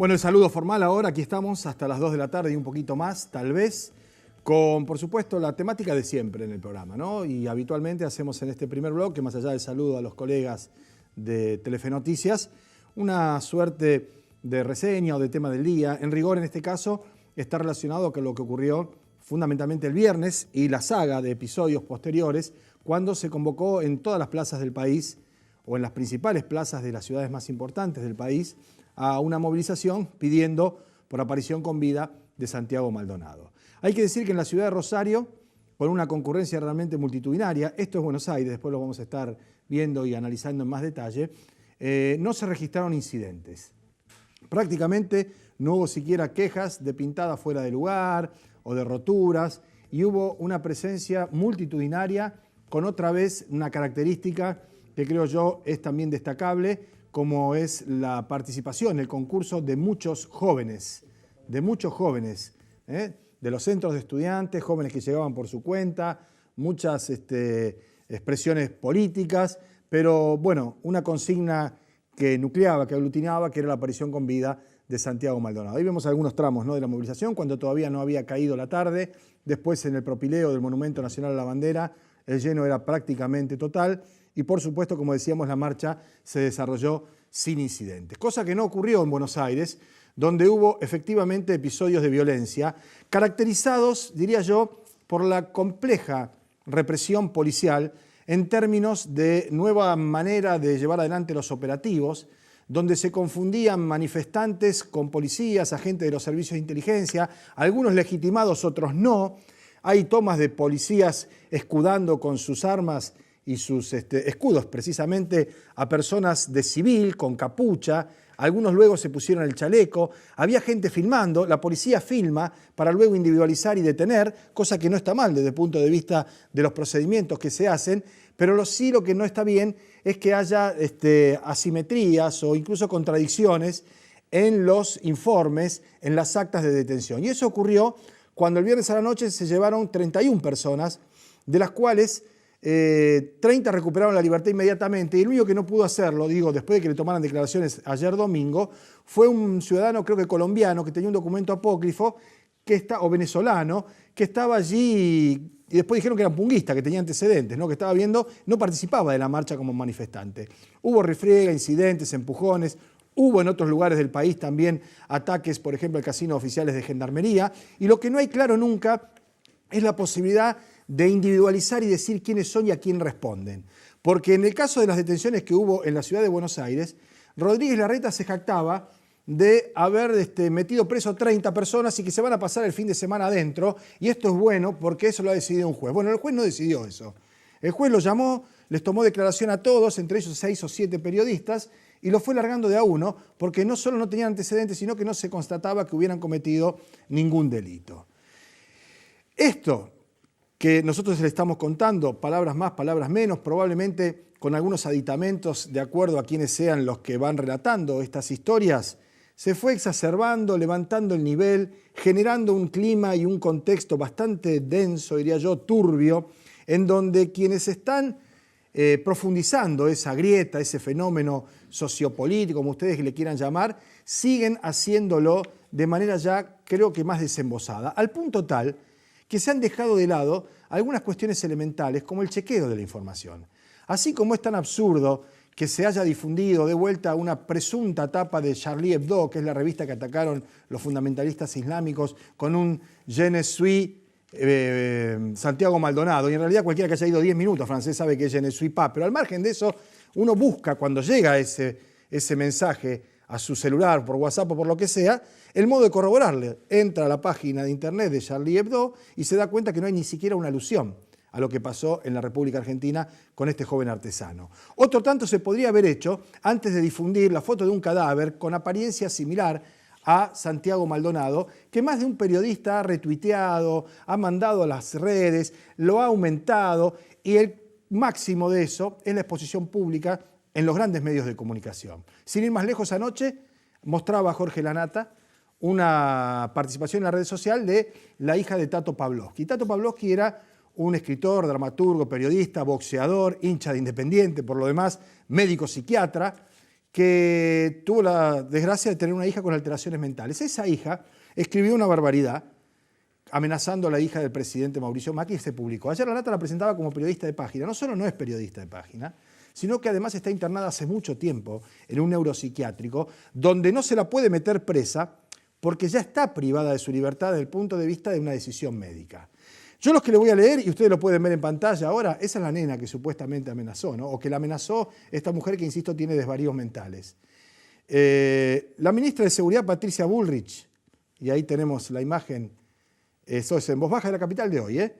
Bueno, el saludo formal ahora, aquí estamos hasta las 2 de la tarde y un poquito más, tal vez, con, por supuesto, la temática de siempre en el programa, ¿no? Y habitualmente hacemos en este primer bloque, más allá del saludo a los colegas de Telefe Noticias, una suerte de reseña o de tema del día. En rigor, en este caso, está relacionado con lo que ocurrió fundamentalmente el viernes y la saga de episodios posteriores, cuando se convocó en todas las plazas del país, o en las principales plazas de las ciudades más importantes del país, a una movilización pidiendo por aparición con vida de Santiago Maldonado. Hay que decir que en la ciudad de Rosario, con una concurrencia realmente multitudinaria, esto es Buenos Aires, después lo vamos a estar viendo y analizando en más detalle, no se registraron incidentes. Prácticamente no hubo siquiera quejas de pintada fuera de lugar o de roturas, y hubo una presencia multitudinaria con otra vez una característica que creo yo es también destacable, como es la participación, el concurso de muchos jóvenes, de los centros de estudiantes, jóvenes que llegaban por su cuenta, muchas expresiones políticas, pero bueno, una consigna que nucleaba, que aglutinaba, que era la aparición con vida de Santiago Maldonado. Ahí vemos algunos tramos, ¿no?, de la movilización, cuando todavía no había caído la tarde. Después, en el propileo del Monumento Nacional a la Bandera, el lleno era prácticamente total. Y por supuesto, como decíamos, la marcha se desarrolló sin incidentes. Cosa que no ocurrió en Buenos Aires, donde hubo efectivamente episodios de violencia, caracterizados, diría yo, por la compleja represión policial en términos de nueva manera de llevar adelante los operativos, donde se confundían manifestantes con policías, agentes de los servicios de inteligencia, algunos legitimados, otros no. Hay tomas de policías escudando con sus armas y sus escudos precisamente a personas de civil con capucha. Algunos luego se pusieron el chaleco, había gente filmando, la policía filma para luego individualizar y detener, cosa que no está mal desde el punto de vista de los procedimientos que se hacen, pero lo que no está bien es que haya asimetrías o incluso contradicciones en los informes, en las actas de detención. Y eso ocurrió cuando el viernes a la noche se llevaron 31 personas, de las cuales 30 recuperaron la libertad inmediatamente, y el único que no pudo hacerlo, después de que le tomaran declaraciones ayer domingo, fue un ciudadano, creo que colombiano, que tenía un documento apócrifo, o venezolano, que estaba allí, y después dijeron que era punguista, que tenía antecedentes, ¿no?, que estaba viendo, no participaba de la marcha como manifestante. Hubo refriega, incidentes, empujones. Hubo en otros lugares del país también ataques, por ejemplo, al casino de oficiales de Gendarmería, y lo que no hay claro nunca es la posibilidad de individualizar y decir quiénes son y a quién responden. Porque en el caso de las detenciones que hubo en la ciudad de Buenos Aires, Rodríguez Larreta se jactaba de haber metido preso 30 personas y que se van a pasar el fin de semana adentro, y esto es bueno porque eso lo ha decidido un juez. Bueno, el juez no decidió eso. El juez los llamó, les tomó declaración a todos, entre ellos 6 o 7 periodistas, y los fue largando de a uno, porque no solo no tenían antecedentes, sino que no se constataba que hubieran cometido ningún delito. Esto que nosotros le estamos contando, palabras más, palabras menos, probablemente con algunos aditamentos de acuerdo a quienes sean los que van relatando estas historias, se fue exacerbando, levantando el nivel, generando un clima y un contexto bastante denso, diría yo, turbio, en donde quienes están profundizando esa grieta, ese fenómeno sociopolítico, como ustedes le quieran llamar, siguen haciéndolo de manera ya, creo que más desembosada, al punto tal que se han dejado de lado algunas cuestiones elementales como el chequeo de la información. Así como es tan absurdo que se haya difundido de vuelta una presunta tapa de Charlie Hebdo, que es la revista que atacaron los fundamentalistas islámicos, con un Je ne suis Santiago Maldonado, y en realidad cualquiera que haya ido 10 minutos francés sabe que es Je ne suis pas, pero al margen de eso, uno busca cuando llega ese mensaje a su celular, por WhatsApp o por lo que sea, el modo de corroborarle. Entra a la página de internet de Charlie Hebdo y se da cuenta que no hay ni siquiera una alusión a lo que pasó en la República Argentina con este joven artesano. Otro tanto se podría haber hecho antes de difundir la foto de un cadáver con apariencia similar a Santiago Maldonado, que más de un periodista ha retuiteado, ha mandado a las redes, lo ha aumentado, y el máximo de eso es la exposición pública en los grandes medios de comunicación. Sin ir más lejos, anoche mostraba Jorge Lanata una participación en la red social de la hija de Tato Pavlovsky. Tato Pavlovsky era un escritor, dramaturgo, periodista, boxeador, hincha de Independiente, por lo demás médico psiquiatra, que tuvo la desgracia de tener una hija con alteraciones mentales. Esa hija escribió una barbaridad amenazando a la hija del presidente Mauricio Macri y se publicó. Ayer la Nata la presentaba como periodista de página. No solo no es periodista de página, sino que además está internada hace mucho tiempo en un neuropsiquiátrico donde no se la puede meter presa porque ya está privada de su libertad desde el punto de vista de una decisión médica. Yo los que le voy a leer, y ustedes lo pueden ver en pantalla ahora, esa es la nena que supuestamente amenazó, ¿no? O que la amenazó esta mujer que, insisto, tiene desvaríos mentales. La ministra de Seguridad, Patricia Bullrich, y ahí tenemos la imagen, eso es en voz baja de la capital de hoy,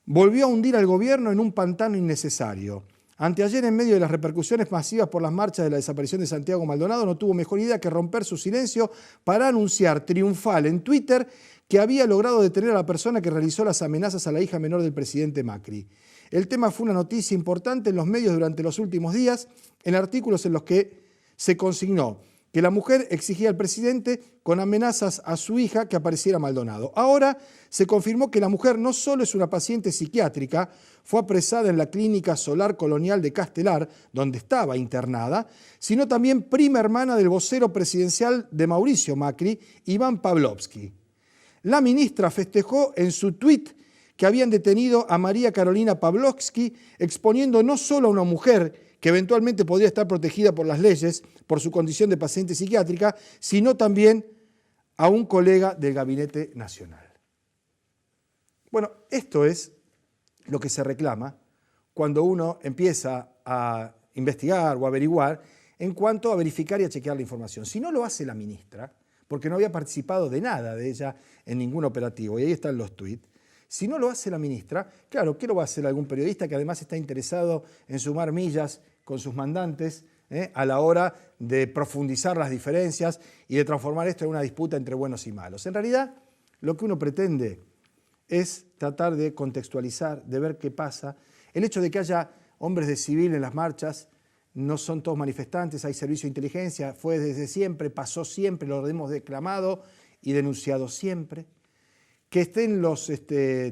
volvió a hundir al gobierno en un pantano innecesario. Anteayer, en medio de las repercusiones masivas por las marchas de la desaparición de Santiago Maldonado, no tuvo mejor idea que romper su silencio para anunciar triunfal en Twitter que había logrado detener a la persona que realizó las amenazas a la hija menor del presidente Macri. El tema fue una noticia importante en los medios durante los últimos días, en artículos en los que se consignó que la mujer exigía al presidente con amenazas a su hija que apareciera Maldonado. Ahora se confirmó que la mujer no solo es una paciente psiquiátrica, fue apresada en la clínica Solar Colonial de Castelar, donde estaba internada, sino también prima hermana del vocero presidencial de Mauricio Macri, Iván Pavlovsky. La ministra festejó en su tuit que habían detenido a María Carolina Pavlovsky, exponiendo no solo a una mujer que eventualmente podría estar protegida por las leyes por su condición de paciente psiquiátrica, sino también a un colega del Gabinete Nacional. Bueno, esto es lo que se reclama cuando uno empieza a investigar o averiguar en cuanto a verificar y a chequear la información. Si no lo hace la ministra, porque no había participado de nada de ella en ningún operativo, y ahí están los tuits. Si no lo hace la ministra, claro, ¿qué lo va a hacer algún periodista que además está interesado en sumar millas con sus mandantes a la hora de profundizar las diferencias y de transformar esto en una disputa entre buenos y malos? En realidad, lo que uno pretende es tratar de contextualizar, de ver qué pasa. El hecho de que haya hombres de civil en las marchas, no son todos manifestantes, hay servicio de inteligencia, fue desde siempre, pasó siempre, lo hemos declamado y denunciado siempre. Que estén los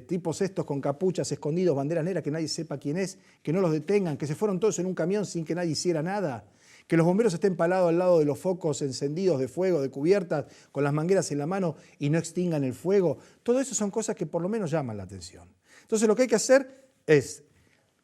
tipos estos con capuchas, escondidos, banderas negras, que nadie sepa quién es, que no los detengan, que se fueron todos en un camión sin que nadie hiciera nada, que los bomberos estén parados al lado de los focos encendidos de fuego, de cubiertas, con las mangueras en la mano y no extingan el fuego. Todo eso son cosas que por lo menos llaman la atención. Entonces lo que hay que hacer es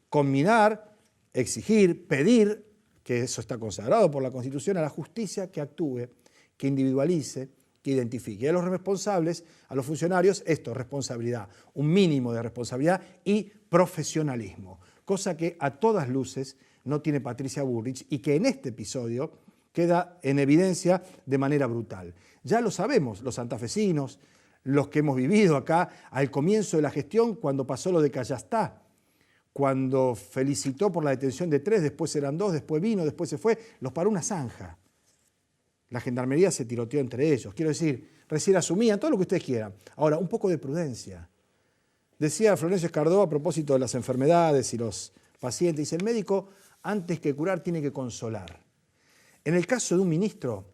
combinar, exigir, pedir, que eso está consagrado por la Constitución, a la justicia que actúe, que individualice, que identifique. Y a los responsables, a los funcionarios, esto, responsabilidad, un mínimo de responsabilidad y profesionalismo, cosa que a todas luces no tiene Patricia Bullrich y que en este episodio queda en evidencia de manera brutal. Ya lo sabemos, los santafesinos, los que hemos vivido acá al comienzo de la gestión, cuando pasó lo de Callastá, cuando felicitó por la detención de 3, después eran 2, después vino, después se fue, los paró una zanja. La gendarmería se tiroteó entre ellos. Quiero decir, recién asumían todo lo que ustedes quieran. Ahora, un poco de prudencia. Decía Florencio Escardó a propósito de las enfermedades y los pacientes, dice, el médico antes que curar tiene que consolar. En el caso de un ministro,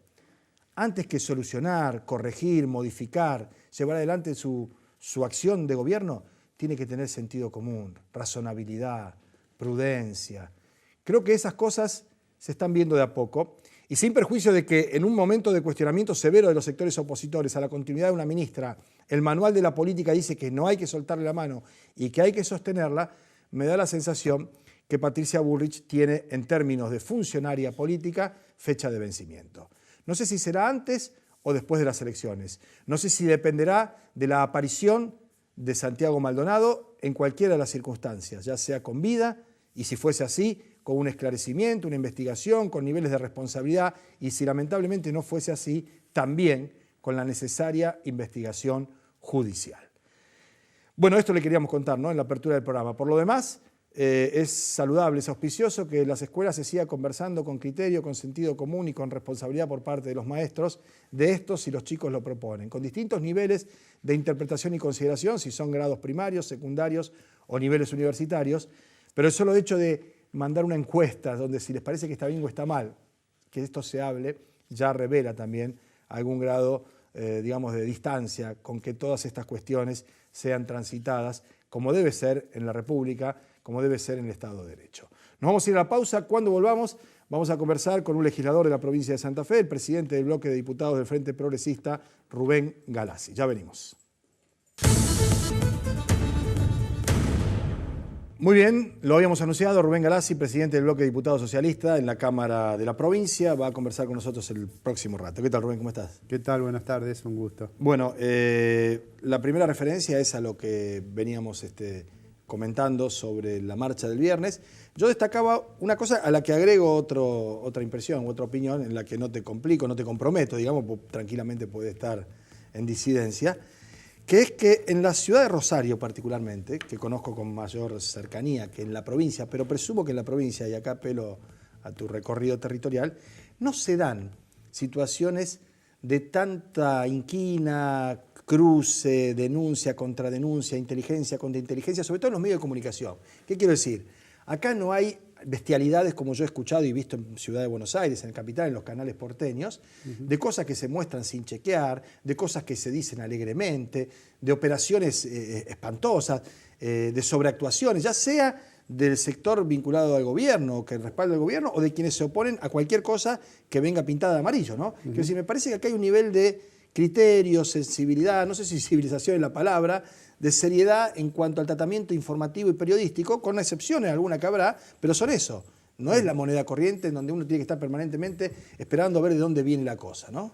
antes que solucionar, corregir, modificar, llevar adelante su acción de gobierno, tiene que tener sentido común, razonabilidad, prudencia. Creo que esas cosas se están viendo de a poco y sin perjuicio de que en un momento de cuestionamiento severo de los sectores opositores a la continuidad de una ministra, el manual de la política dice que no hay que soltarle la mano y que hay que sostenerla, me da la sensación que Patricia Bullrich tiene, en términos de funcionaria política, fecha de vencimiento. No sé si será antes o después de las elecciones. No sé si dependerá de la aparición de Santiago Maldonado en cualquiera de las circunstancias, ya sea con vida y si fuese así, con un esclarecimiento, una investigación, con niveles de responsabilidad y si lamentablemente no fuese así, también con la necesaria investigación judicial. Bueno, esto le queríamos contar, ¿no?, en la apertura del programa. Por lo demás, es saludable, es auspicioso que en las escuelas se siga conversando con criterio, con sentido común y con responsabilidad por parte de los maestros de esto si los chicos lo proponen, con distintos niveles de interpretación y consideración, si son grados primarios, secundarios o niveles universitarios, pero el solo hecho de mandar una encuesta donde si les parece que está bien o está mal, que esto se hable, ya revela también algún grado, digamos, de distancia con que todas estas cuestiones sean transitadas como debe ser en la República, como debe ser en el Estado de Derecho. Nos vamos a ir a la pausa. Cuando volvamos, Vamos a conversar con un legislador de la provincia de Santa Fe, el presidente del bloque de diputados del Frente Progresista, Rubén Galassi. Ya venimos. Muy bien, lo habíamos anunciado, Rubén Galassi, presidente del bloque de diputados socialista en la Cámara de la provincia, va a conversar con nosotros el próximo rato. ¿Qué tal, Rubén? ¿Cómo estás? ¿Qué tal? Buenas tardes, un gusto. Bueno, la primera referencia es a lo que veníamos comentando sobre la marcha del viernes. Yo destacaba una cosa a la que agrego otra impresión, otra opinión, en la que no te complico, no te comprometo, digamos, tranquilamente puede estar en disidencia, que es que en la ciudad de Rosario particularmente, que conozco con mayor cercanía que en la provincia, pero presumo que en la provincia, y acá apelo a tu recorrido territorial, no se dan situaciones de tanta inquina, cruce, denuncia, contradenuncia, inteligencia contra inteligencia, sobre todo en los medios de comunicación. ¿Qué quiero decir? Acá no hay bestialidades como yo he escuchado y visto en Ciudad de Buenos Aires, en el capital, en los canales porteños, de cosas que se muestran sin chequear, de cosas que se dicen alegremente, de operaciones espantosas, de sobreactuaciones, ya sea del sector vinculado al gobierno, que respalda al gobierno, o de quienes se oponen a cualquier cosa que venga pintada de amarillo, ¿no? Quiero decir, me parece que acá hay un nivel de criterio, sensibilidad, no sé si civilización es la palabra, de seriedad en cuanto al tratamiento informativo y periodístico, con excepciones alguna que habrá, pero son eso. No es la moneda corriente en donde uno tiene que estar permanentemente esperando a ver de dónde viene la cosa, ¿no?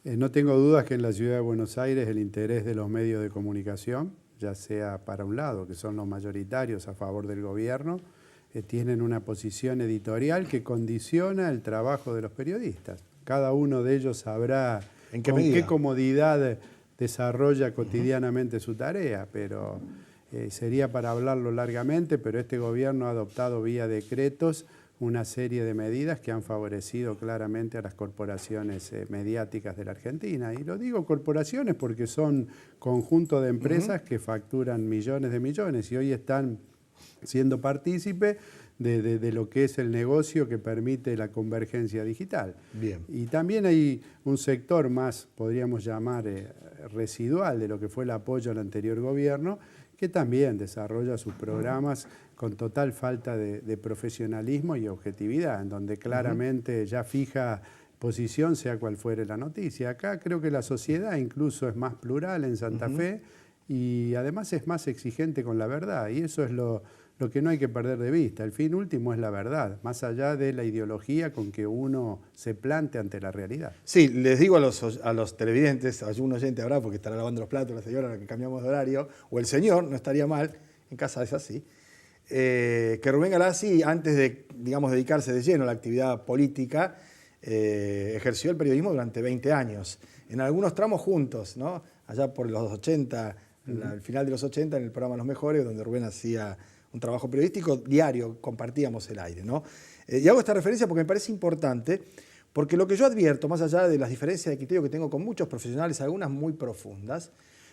No tengo dudas que en la ciudad de Buenos Aires el interés de los medios de comunicación, ya sea para un lado, que son los mayoritarios a favor del gobierno, tienen una posición editorial que condiciona el trabajo de los periodistas. Cada uno de ellos sabrá ¿En qué con medida? qué comodidad desarrolla cotidianamente su tarea, pero sería para hablarlo largamente, pero este gobierno ha adoptado vía decretos una serie de medidas que han favorecido claramente a las corporaciones mediáticas de la Argentina. Y lo digo corporaciones porque son conjunto de empresas que facturan millones de millones y hoy están siendo partícipe de lo que es el negocio que permite la convergencia digital. Bien. Y también hay un sector más, podríamos llamar, residual de lo que fue el apoyo al anterior gobierno, que también desarrolla sus programas con total falta de profesionalismo y objetividad, en donde claramente ya fija posición, sea cual fuere la noticia. Acá creo que la sociedad incluso es más plural en Santa Fe y además es más exigente con la verdad, y eso es lo que no hay que perder de vista. El fin último es la verdad, más allá de la ideología con que uno se plantea ante la realidad. Sí, les digo a los televidentes, algún oyente habrá porque estará lavando los platos la señora a la que cambiamos de horario, o el señor, no estaría mal, en casa es así, que Rubén Galassi, antes de, digamos, dedicarse de lleno a la actividad política, ejerció el periodismo durante 20 años, en algunos tramos juntos, ¿no? Allá por los 80, al final de los 80, en el programa Los Mejores, donde Rubén hacía un trabajo periodístico diario, compartíamos el aire, ¿no? Y hago esta referencia porque me parece importante, porque lo que yo advierto, más allá de las diferencias de criterio que tengo con muchos profesionales, algunas muy profundas,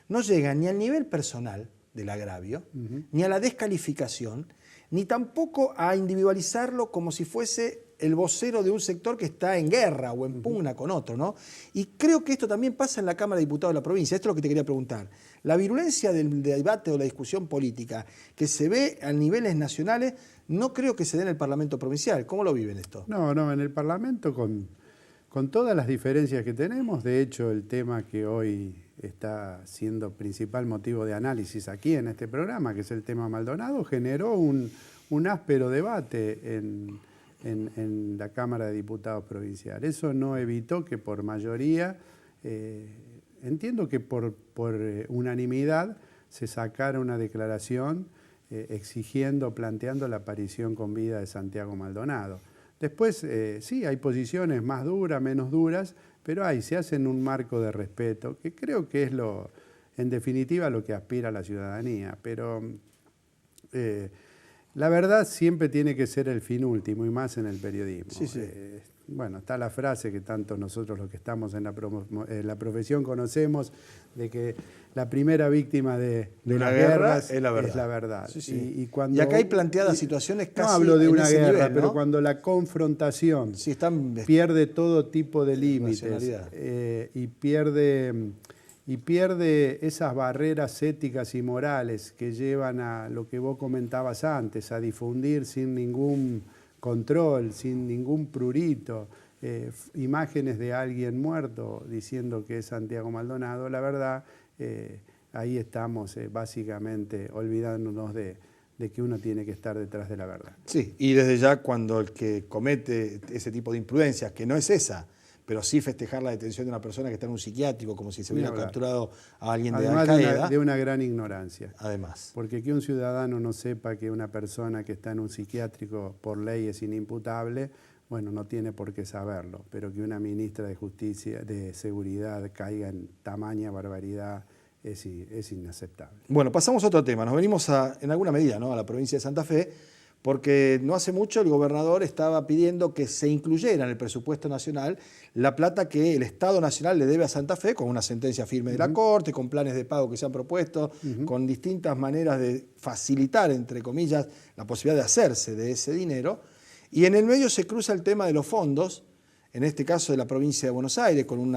no llega ni al nivel personal del agravio, ni a la descalificación, ni tampoco a individualizarlo como si fuese el vocero de un sector que está en guerra o en pugna con otro, ¿no? Y creo que esto también pasa en la Cámara de Diputados de la provincia. Esto es lo que te quería preguntar. La virulencia del debate o la discusión política que se ve a niveles nacionales, no creo que se dé en el Parlamento provincial. ¿Cómo lo viven esto? No, en el Parlamento con todas las diferencias que tenemos, de hecho el tema que hoy está siendo principal motivo de análisis aquí en este programa, que es el tema Maldonado, generó un áspero debate en la Cámara de Diputados Provincial. Eso no evitó que por mayoría, entiendo que por unanimidad, se sacara una declaración exigiendo, planteando la aparición con vida de Santiago Maldonado. Después, sí, hay posiciones más duras, menos duras, pero se hace en un marco de respeto, que creo que es en definitiva lo que aspira a la ciudadanía. Pero la verdad siempre tiene que ser el fin último, y más en el periodismo. Sí, sí. Bueno, está la frase que tanto nosotros los que estamos en la profesión conocemos, de que la primera víctima de una las guerra guerras es la verdad. es la verdad. Sí, sí. Y cuando, y acá hay planteadas situaciones casi no hablo de en una ese guerra, nivel, ¿no? pero cuando la confrontación Sí, están pierde todo tipo de límites nacionalidad. y pierde esas barreras éticas y morales que llevan a lo que vos comentabas antes, a difundir sin ningún control, sin ningún prurito, imágenes de alguien muerto diciendo que es Santiago Maldonado, la verdad, ahí estamos básicamente olvidándonos de que uno tiene que estar detrás de la verdad. Sí, y desde ya cuando el que comete ese tipo de imprudencias, que no es esa, pero sí festejar la detención de una persona que está en un psiquiátrico como si se hubiera capturado a alguien de Al-Qaeda. De una gran ignorancia. Además. Porque que un ciudadano no sepa que una persona que está en un psiquiátrico por ley es inimputable, bueno, no tiene por qué saberlo, pero que una ministra de Justicia, de Seguridad, caiga en tamaña barbaridad es inaceptable. Bueno, pasamos a otro tema. Nos venimos en alguna medida, ¿no?, a la provincia de Santa Fe, porque no hace mucho el gobernador estaba pidiendo que se incluyera en el presupuesto nacional la plata que el Estado Nacional le debe a Santa Fe, con una sentencia firme de la Corte, con planes de pago que se han propuesto, con distintas maneras de facilitar, entre comillas, la posibilidad de hacerse de ese dinero. Y en el medio se cruza el tema de los fondos, en este caso de la provincia de Buenos Aires, con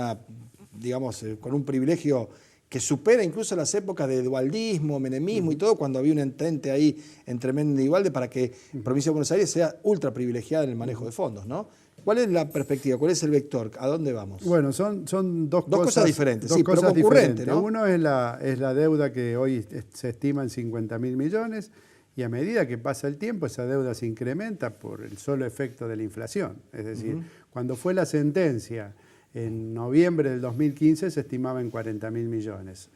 con un privilegio que supera incluso las épocas de dualdismo, menemismo y todo, cuando había un entente ahí entre Menem y Duhalde para que la provincia de Buenos Aires sea ultra privilegiada en el manejo de fondos, ¿no? ¿Cuál es la perspectiva? ¿Cuál es el vector? ¿A dónde vamos? Bueno, son dos cosas diferentes, dos sí, cosas pero concurrentes, diferentes, ¿no? Uno es la deuda que hoy se estima en 50.000 millones y a medida que pasa el tiempo esa deuda se incrementa por el solo efecto de la inflación. Es decir, cuando fue la sentencia en noviembre del 2015 se estimaba en 40.000 millones.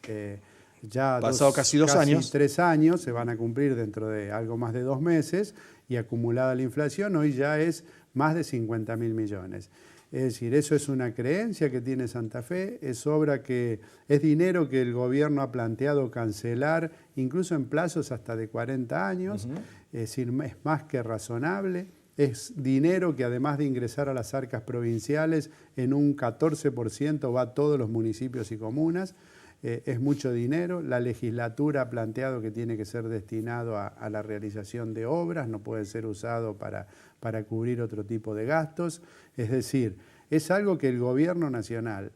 Ya pasado casi 2 años. 3 años se van a cumplir dentro de algo más de 2 meses y acumulada la inflación hoy ya es más de 50.000 millones. Es decir, eso es una creencia que tiene Santa Fe, es dinero que el gobierno ha planteado cancelar, incluso en plazos hasta de 40 años, es decir, es más que razonable. Es dinero que además de ingresar a las arcas provinciales, en un 14% va a todos los municipios y comunas. Es mucho dinero. La legislatura ha planteado que tiene que ser destinado a la realización de obras, no puede ser usado para cubrir otro tipo de gastos. Es decir, es algo que el gobierno nacional,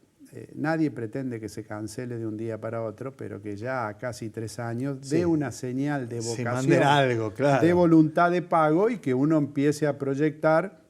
nadie pretende que se cancele de un día para otro, pero que ya a casi 3 años dé una señal de vocación, algo, claro, de voluntad de pago y que uno empiece a proyectar,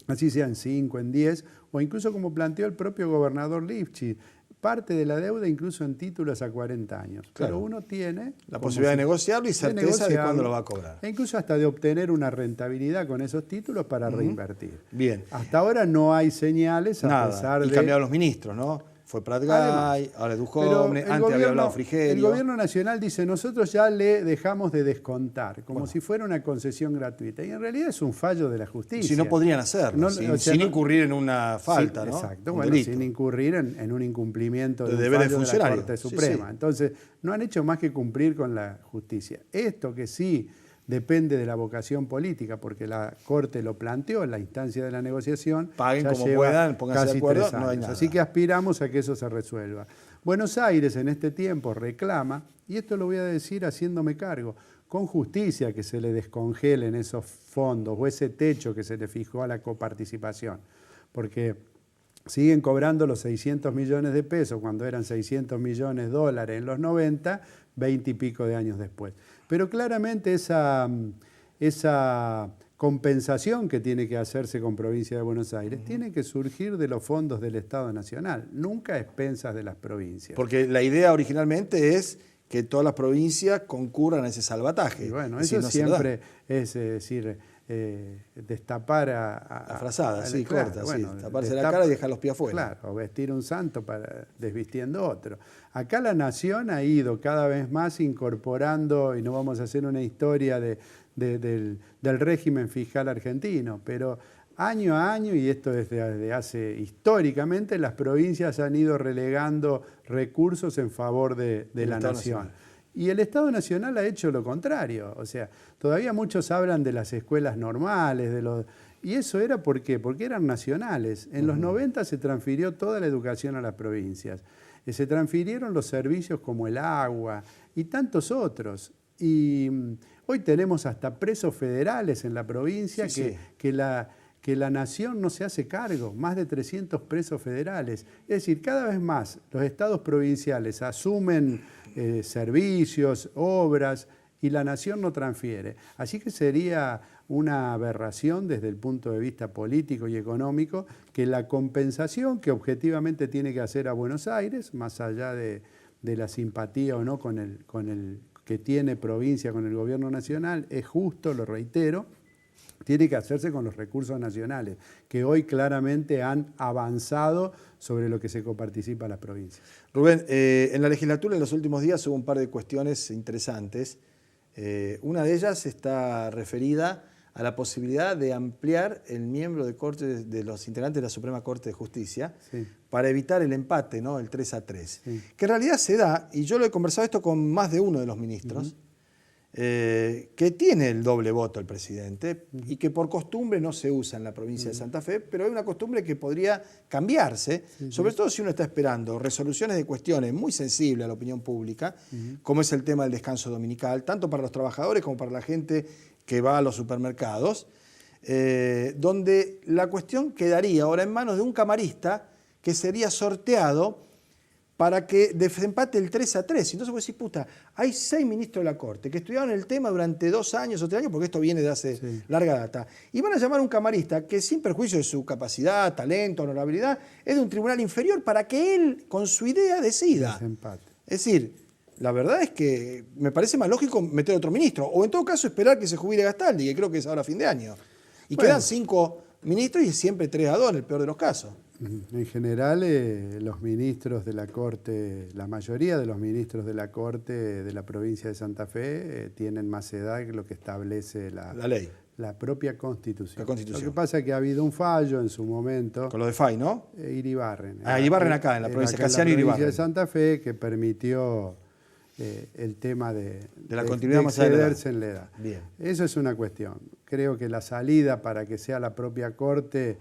así sea en 5, en 10, o incluso como planteó el propio gobernador Lifchitz, parte de la deuda incluso en títulos a 40 años. Claro. Pero uno tiene la posibilidad de negociarlo y certeza de cuándo lo va a cobrar. E incluso hasta de obtener una rentabilidad con esos títulos para reinvertir. Bien. Hasta ahora no hay señales a pesar de... Y cambiaron los ministros, ¿no? Fue Prat Gay, ahora es Duhovne, antes había hablado Frigerio. El gobierno nacional dice, nosotros ya le dejamos de descontar, como si fuera una concesión gratuita. Y en realidad es un fallo de la justicia. Si no podrían hacerlo, sin incurrir en una falta, ¿no? Exacto, bueno, sin incurrir en un incumplimiento de deberes fallo de la Corte Sí, Suprema. sí. Entonces, no han hecho más que cumplir con la justicia. Esto que sí depende de la vocación política, porque la Corte lo planteó en la instancia de la negociación. Paguen como puedan, pónganse de acuerdo, no hay nada. Así que aspiramos a que eso se resuelva. Buenos Aires en este tiempo reclama, y esto lo voy a decir haciéndome cargo, con justicia que se le descongelen esos fondos o ese techo que se le fijó a la coparticipación, porque siguen cobrando los 600 millones de pesos cuando eran 600 millones de dólares en los 90, 20 y pico de años después. Pero claramente esa compensación que tiene que hacerse con Provincia de Buenos Aires tiene que surgir de los fondos del Estado Nacional, nunca a expensas de las provincias. Porque la idea originalmente es que todas las provincias concurran a ese salvataje. Y bueno, eso siempre es decir, destapar la frazada, sí, claro, corta, bueno, sí, taparse la cara y dejar los pies afuera. Claro, o vestir un santo desvistiendo otro. Acá la nación ha ido cada vez más incorporando, y no vamos a hacer una historia del régimen fiscal argentino, pero año a año, y esto desde hace históricamente, las provincias han ido relegando recursos en favor de la nación. Y el Estado Nacional ha hecho lo contrario. O sea, todavía muchos hablan de las escuelas normales, y eso era ¿por qué? Porque eran nacionales. En los 90 se transfirió toda la educación a las provincias. Se transfirieron los servicios como el agua y tantos otros. Y hoy tenemos hasta presos federales en la provincia que la nación no se hace cargo, más de 300 presos federales. Es decir, cada vez más los estados provinciales asumen servicios, obras, y la nación no transfiere. Así que sería una aberración desde el punto de vista político y económico que la compensación que objetivamente tiene que hacer a Buenos Aires, más allá de la simpatía o no con el que tiene provincia, con el gobierno nacional, es justo, lo reitero, tiene que hacerse con los recursos nacionales, que hoy claramente han avanzado sobre lo que se coparticipa a las provincias. Rubén, en la legislatura en los últimos días hubo un par de cuestiones interesantes. Una de ellas está referida a la posibilidad de ampliar el miembro de corte de los integrantes de la Suprema Corte de Justicia, sí, para evitar el empate, ¿no? El 3-3. Sí. Que en realidad se da, y yo lo he conversado esto con más de uno de los ministros, que tiene el doble voto el presidente y que por costumbre no se usa en la provincia de Santa Fe, pero hay una costumbre que podría cambiarse, sobre todo si uno está esperando resoluciones de cuestiones muy sensibles a la opinión pública, como es el tema del descanso dominical, tanto para los trabajadores como para la gente que va a los supermercados, donde la cuestión quedaría ahora en manos de un camarista que sería sorteado para que desempate el 3-3. Entonces vos decís, puta, hay 6 ministros de la Corte que estudiaron el tema durante 2 años o 3 años, porque esto viene de hace larga data, y van a llamar a un camarista que, sin perjuicio de su capacidad, talento, honorabilidad, es de un tribunal inferior para que él, con su idea, decida. Desempate. Es decir, la verdad es que me parece más lógico meter otro ministro, o en todo caso esperar que se jubile Gastaldi, que creo que es ahora fin de año. Y bueno, quedan 5 ministros y siempre 3-2 en el peor de los casos. En general, los ministros de la Corte, la mayoría de los ministros de la Corte de la provincia de Santa Fe tienen más edad que lo que establece la ley, la propia Constitución. Lo que pasa es que ha habido un fallo en su momento. Con lo de FAI, ¿no? Iribarren. Iribarren acá, en la provincia de Casiano Iribarren. En la provincia Iribarren. de Santa Fe, que permitió el tema de la continuidad más excederse en la edad. Bien. Eso es una cuestión. Creo que la salida para que sea la propia Corte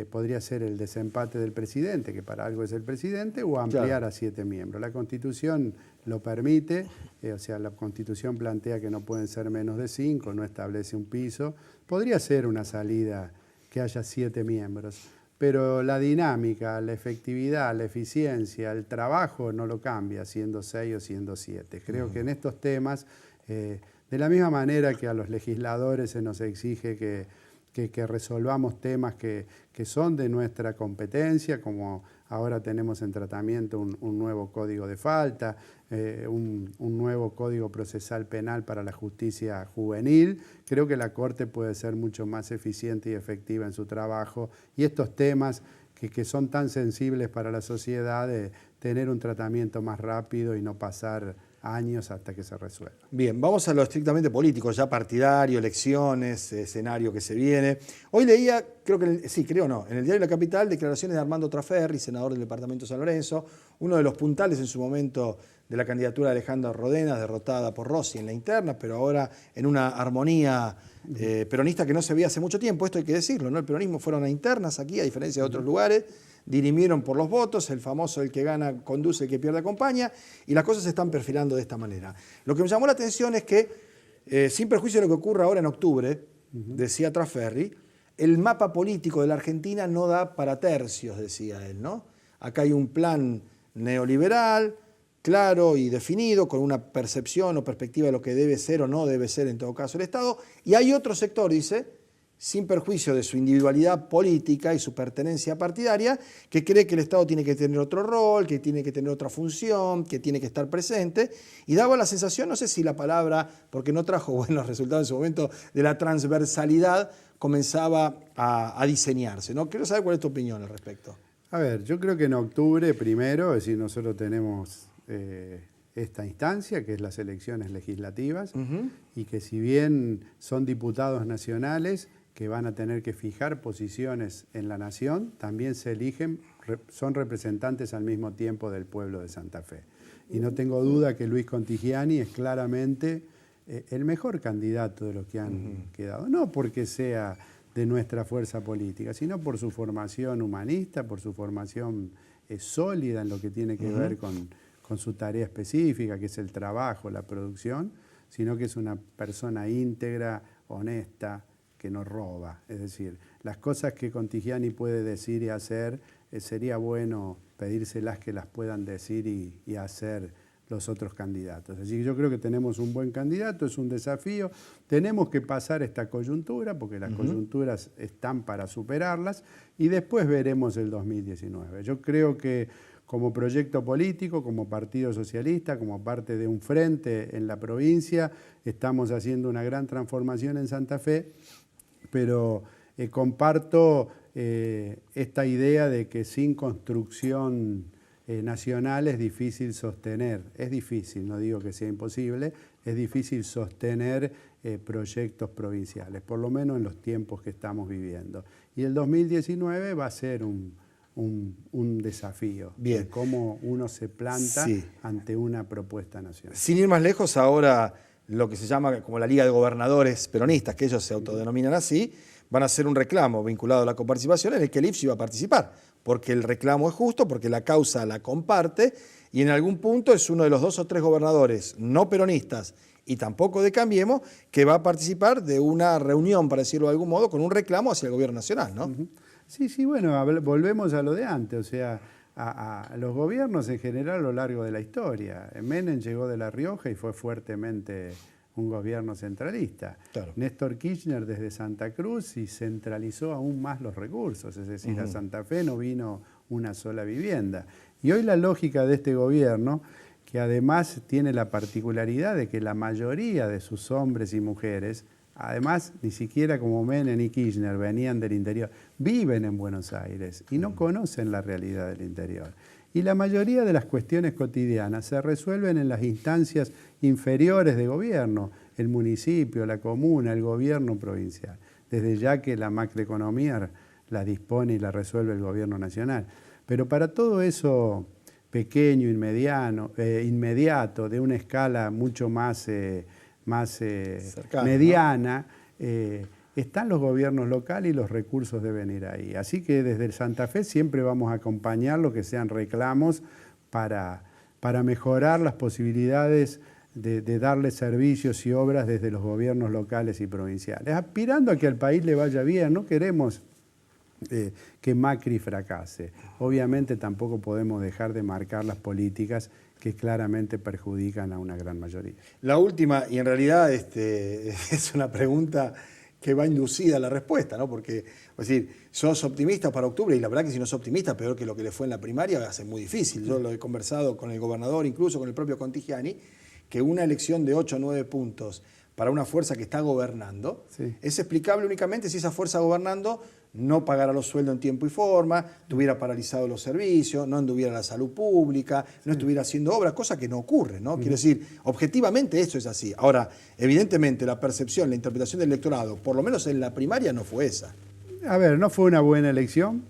podría ser el desempate del presidente, que para algo es el presidente, o ampliar a 7 miembros. La Constitución lo permite, o sea, la Constitución plantea que no pueden ser menos de 5, no establece un piso. Podría ser una salida que haya 7 miembros, pero la dinámica, la efectividad, la eficiencia, el trabajo no lo cambia siendo 6 o siendo 7. Creo que en estos temas, de la misma manera que a los legisladores se nos exige que resolvamos temas que son de nuestra competencia, como ahora tenemos en tratamiento un nuevo código de falta, un nuevo código procesal penal para la justicia juvenil. Creo que la Corte puede ser mucho más eficiente y efectiva en su trabajo, y estos temas que son tan sensibles para la sociedad, tener un tratamiento más rápido y no pasar años hasta que se resuelva. Bien, vamos a lo estrictamente político, ya partidario, elecciones, escenario que se viene. Hoy leía, creo que, en el diario La Capital, declaraciones de Armando Traferri, senador del departamento de San Lorenzo, uno de los puntales en su momento de la candidatura de Alejandro Rodenas, derrotada por Rossi en la interna, pero ahora en una armonía peronista que no se veía hace mucho tiempo, esto hay que decirlo, ¿no? El peronismo fueron a internas aquí, a diferencia de otros lugares, dirimieron por los votos, el famoso el que gana conduce, el que pierde acompaña, y las cosas se están perfilando de esta manera. Lo que me llamó la atención es que, sin perjuicio de lo que ocurra ahora en octubre, decía Traferri, el mapa político de la Argentina no da para tercios, decía él, ¿no? Acá hay un plan neoliberal, claro y definido, con una percepción o perspectiva de lo que debe ser o no debe ser en todo caso el Estado, y hay otro sector, dice, sin perjuicio de su individualidad política y su pertenencia partidaria, que cree que el Estado tiene que tener otro rol, que tiene que tener otra función, que tiene que estar presente, y daba la sensación, no sé si la palabra, porque no trajo buenos resultados en su momento, de la transversalidad comenzaba a diseñarse, ¿no? Quiero saber cuál es tu opinión al respecto. A ver, yo creo que en octubre, primero, es decir, nosotros tenemos esta instancia, que es las elecciones legislativas, y que si bien son diputados nacionales, que van a tener que fijar posiciones en la nación, también se eligen, son representantes al mismo tiempo del pueblo de Santa Fe. Y no tengo duda que Luis Contigiani es claramente el mejor candidato de los que han quedado. No porque sea de nuestra fuerza política, sino por su formación humanista, por su formación sólida en lo que tiene que ver con su tarea específica, que es el trabajo, la producción, sino que es una persona íntegra, honesta, que no roba. Es decir, las cosas que Contigiani puede decir y hacer, sería bueno pedírselas que las puedan decir y hacer los otros candidatos. Así que yo creo que tenemos un buen candidato, es un desafío. Tenemos que pasar esta coyuntura, porque las coyunturas están para superarlas, y después veremos el 2019. Yo creo que como proyecto político, como Partido Socialista, como parte de un frente en la provincia, estamos haciendo una gran transformación en Santa Fe, pero comparto esta idea de que sin construcción nacional es difícil sostener, es difícil, no digo que sea imposible, es difícil sostener proyectos provinciales, por lo menos en los tiempos que estamos viviendo. Y el 2019 va a ser un desafío. Bien. De cómo uno se planta ante una propuesta nacional. Sin ir más lejos, ahora lo que se llama como la Liga de Gobernadores Peronistas, que ellos se autodenominan así, van a hacer un reclamo vinculado a la coparticipación en el que el IFSI va a participar, porque el reclamo es justo, porque la causa la comparte y en algún punto es uno de los 2 o 3 gobernadores no peronistas y tampoco de Cambiemos que va a participar de una reunión, para decirlo de algún modo, con un reclamo hacia el gobierno nacional, ¿no? Sí, bueno, volvemos a lo de antes, o sea, a los gobiernos en general a lo largo de la historia. Menem llegó de La Rioja y fue fuertemente un gobierno centralista. Claro. Néstor Kirchner desde Santa Cruz y centralizó aún más los recursos, es decir, a Santa Fe no vino una sola vivienda. Y hoy la lógica de este gobierno, que además tiene la particularidad de que la mayoría de sus hombres y mujeres, además ni siquiera como Menem y Kirchner venían del interior, viven en Buenos Aires y no conocen la realidad del interior. Y la mayoría de las cuestiones cotidianas se resuelven en las instancias inferiores de gobierno, el municipio, la comuna, el gobierno provincial, desde ya que la macroeconomía la dispone y la resuelve el gobierno nacional. Pero para todo eso pequeño, inmediato, de una escala mucho más mediana, ¿no? Están los gobiernos locales y los recursos deben ir ahí. Así que desde Santa Fe siempre vamos a acompañar lo que sean reclamos para mejorar las posibilidades de darle servicios y obras desde los gobiernos locales y provinciales, aspirando a que al país le vaya bien. No queremos que Macri fracase. Obviamente tampoco podemos dejar de marcar las políticas que claramente perjudican a una gran mayoría. La última, y en realidad es una pregunta que va inducida a la respuesta, ¿no? Porque, es decir, sos optimista para octubre, y la verdad que si no sos optimista, peor que lo que le fue en la primaria, va a ser muy difícil. Yo lo he conversado con el gobernador, incluso con el propio Contigiani, que una elección de 8 o 9 puntos para una fuerza que está gobernando es explicable únicamente si esa fuerza gobernando no pagara los sueldos en tiempo y forma, tuviera paralizados los servicios, no anduviera la salud pública, no estuviera haciendo obras, cosa que no ocurre, ¿no? Quiero decir, objetivamente eso es así. Ahora, evidentemente la percepción, la interpretación del electorado, por lo menos en la primaria, no fue esa. A ver, no fue una buena elección.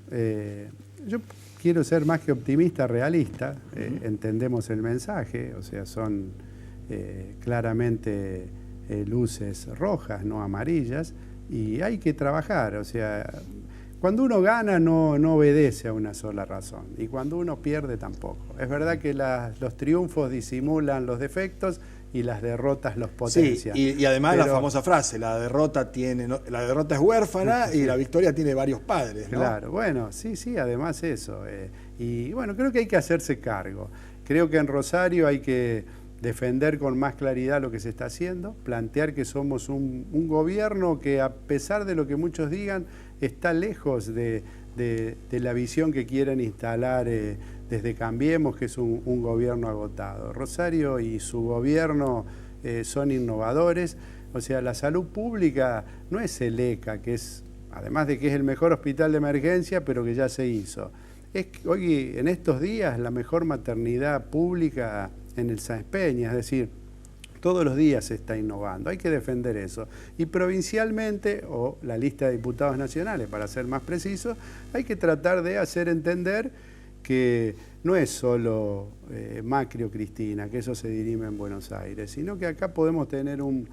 Yo quiero ser más que optimista, realista. Entendemos el mensaje, o sea, son claramente luces rojas, no amarillas. Y hay que trabajar, o sea, cuando uno gana no obedece a una sola razón y cuando uno pierde tampoco. Es verdad que los triunfos disimulan los defectos y las derrotas los potencian. Sí, y además la famosa frase, la derrota es huérfana y la victoria tiene varios padres, ¿no? Claro, bueno, sí, además eso. Y bueno, creo que hay que hacerse cargo. Creo que en Rosario hay que defender con más claridad lo que se está haciendo, plantear que somos un gobierno que, a pesar de lo que muchos digan, está lejos de la visión que quieren instalar desde Cambiemos, que es un gobierno agotado. Rosario y su gobierno son innovadores, o sea, la salud pública no es el ECA, que es, además de que es el mejor hospital de emergencia, pero que ya se hizo. Es que hoy, en estos días, la mejor maternidad pública en el Sáenz Peña, es decir, todos los días se está innovando, hay que defender eso. Y provincialmente, o la lista de diputados nacionales, para ser más preciso, hay que tratar de hacer entender que no es solo Macri o Cristina, que eso se dirime en Buenos Aires, sino que acá podemos tener un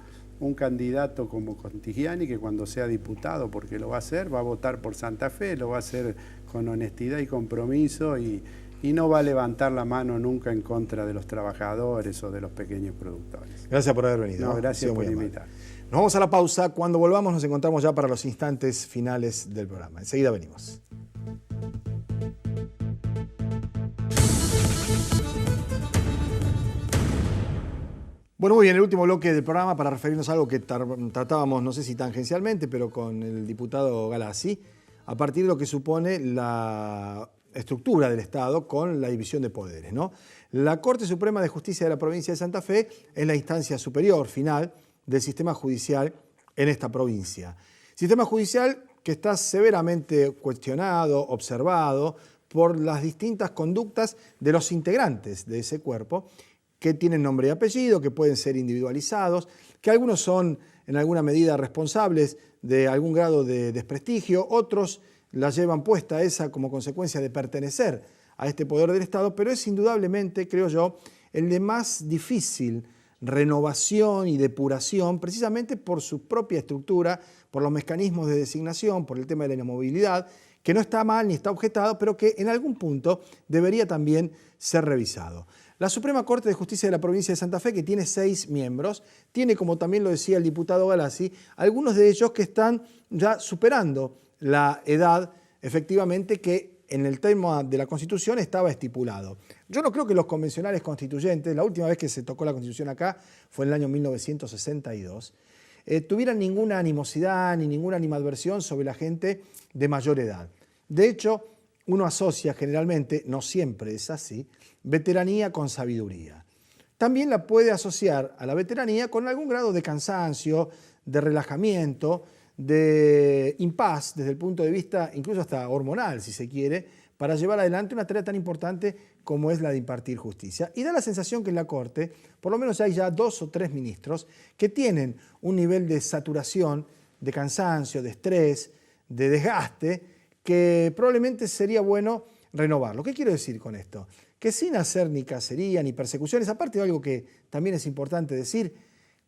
candidato como Contigiani, que cuando sea diputado, porque lo va a hacer, va a votar por Santa Fe, lo va a hacer con honestidad y compromiso y no va a levantar la mano nunca en contra de los trabajadores o de los pequeños productores. Gracias por haber venido. No, gracias por invitar. Nos vamos a la pausa. Cuando volvamos nos encontramos ya para los instantes finales del programa. Enseguida venimos. Bueno, muy bien, el último bloque del programa para referirnos a algo que tratábamos, no sé si tangencialmente, pero con el diputado Galassi, a partir de lo que supone la estructura del Estado con la división de poderes, ¿no? La Corte Suprema de Justicia de la provincia de Santa Fe es la instancia superior, final, del sistema judicial en esta provincia. Sistema judicial que está severamente cuestionado, observado por las distintas conductas de los integrantes de ese cuerpo, que tienen nombre y apellido, que pueden ser individualizados, que algunos son en alguna medida responsables de algún grado de desprestigio, otros la llevan puesta esa como consecuencia de pertenecer a este poder del Estado, pero es indudablemente, creo yo, el de más difícil renovación y depuración, precisamente por su propia estructura, por los mecanismos de designación, por el tema de la inamovilidad, que no está mal ni está objetado, pero que en algún punto debería también ser revisado. La Suprema Corte de Justicia de la provincia de Santa Fe, que tiene 6 miembros, tiene, como también lo decía el diputado Galassi, algunos de ellos que están ya superando la edad, efectivamente, que en el tema de la Constitución estaba estipulado. Yo no creo que los convencionales constituyentes, la última vez que se tocó la Constitución acá fue en el año 1962, tuvieran ninguna animosidad ni ninguna animadversión sobre la gente de mayor edad. De hecho, uno asocia generalmente, no siempre es así, veteranía con sabiduría. También la puede asociar a la veteranía con algún grado de cansancio, de relajamiento, de impas desde el punto de vista incluso hasta hormonal, si se quiere, para llevar adelante una tarea tan importante como es la de impartir justicia. Y da la sensación que en la Corte, por lo menos hay ya 2 o 3 ministros que tienen un nivel de saturación, de cansancio, de estrés, de desgaste, que probablemente sería bueno renovarlo. ¿Qué quiero decir con esto? Que sin hacer ni cacería ni persecuciones, aparte de algo que también es importante decir,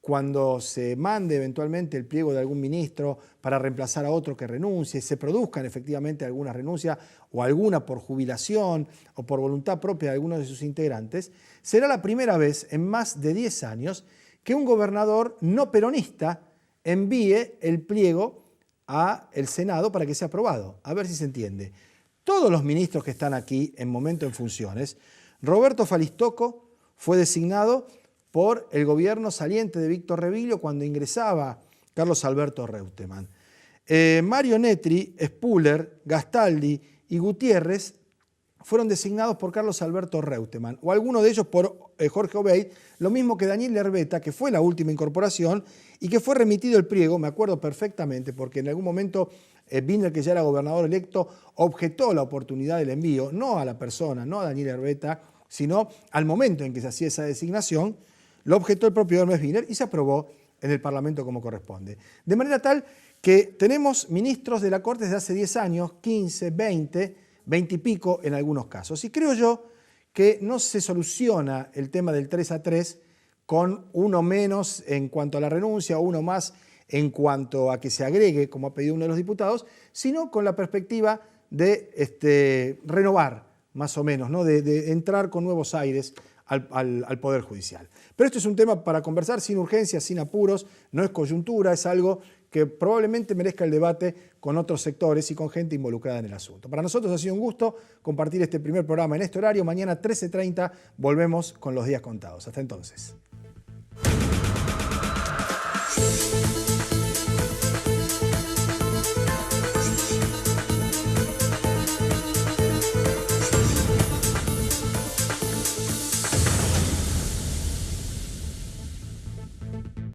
cuando se mande eventualmente el pliego de algún ministro para reemplazar a otro que renuncie, se produzcan efectivamente alguna renuncia o alguna por jubilación o por voluntad propia de alguno de sus integrantes, será la primera vez en más de 10 años que un gobernador no peronista envíe el pliego al Senado para que sea aprobado. A ver si se entiende. Todos los ministros que están aquí en momento en funciones, Roberto Falistoco fue designado por el gobierno saliente de Víctor Reviglio cuando ingresaba Carlos Alberto Reutemann. Mario Netri, Spuller, Gastaldi y Gutiérrez fueron designados por Carlos Alberto Reutemann, o alguno de ellos por Jorge Obeid, lo mismo que Daniel Lerveta, que fue la última incorporación y que fue remitido el pliego, me acuerdo perfectamente, porque en algún momento Wiener, que ya era gobernador electo, objetó la oportunidad del envío, no a la persona, no a Daniel Lerveta, sino al momento en que se hacía esa designación. Lo objetó el propio Hermes Wiener y se aprobó en el Parlamento como corresponde. De manera tal que tenemos ministros de la Corte desde hace 10 años, 15, 20, 20 y pico en algunos casos. Y creo yo que no se soluciona el tema del 3-3 con uno menos en cuanto a la renuncia o uno más en cuanto a que se agregue, como ha pedido uno de los diputados, sino con la perspectiva de renovar, más o menos, ¿no? de entrar con nuevos aires al Poder Judicial. Pero esto es un tema para conversar sin urgencia, sin apuros, no es coyuntura, es algo que probablemente merezca el debate con otros sectores y con gente involucrada en el asunto. Para nosotros ha sido un gusto compartir este primer programa en este horario. Mañana 13:30 volvemos con los días contados. Hasta entonces.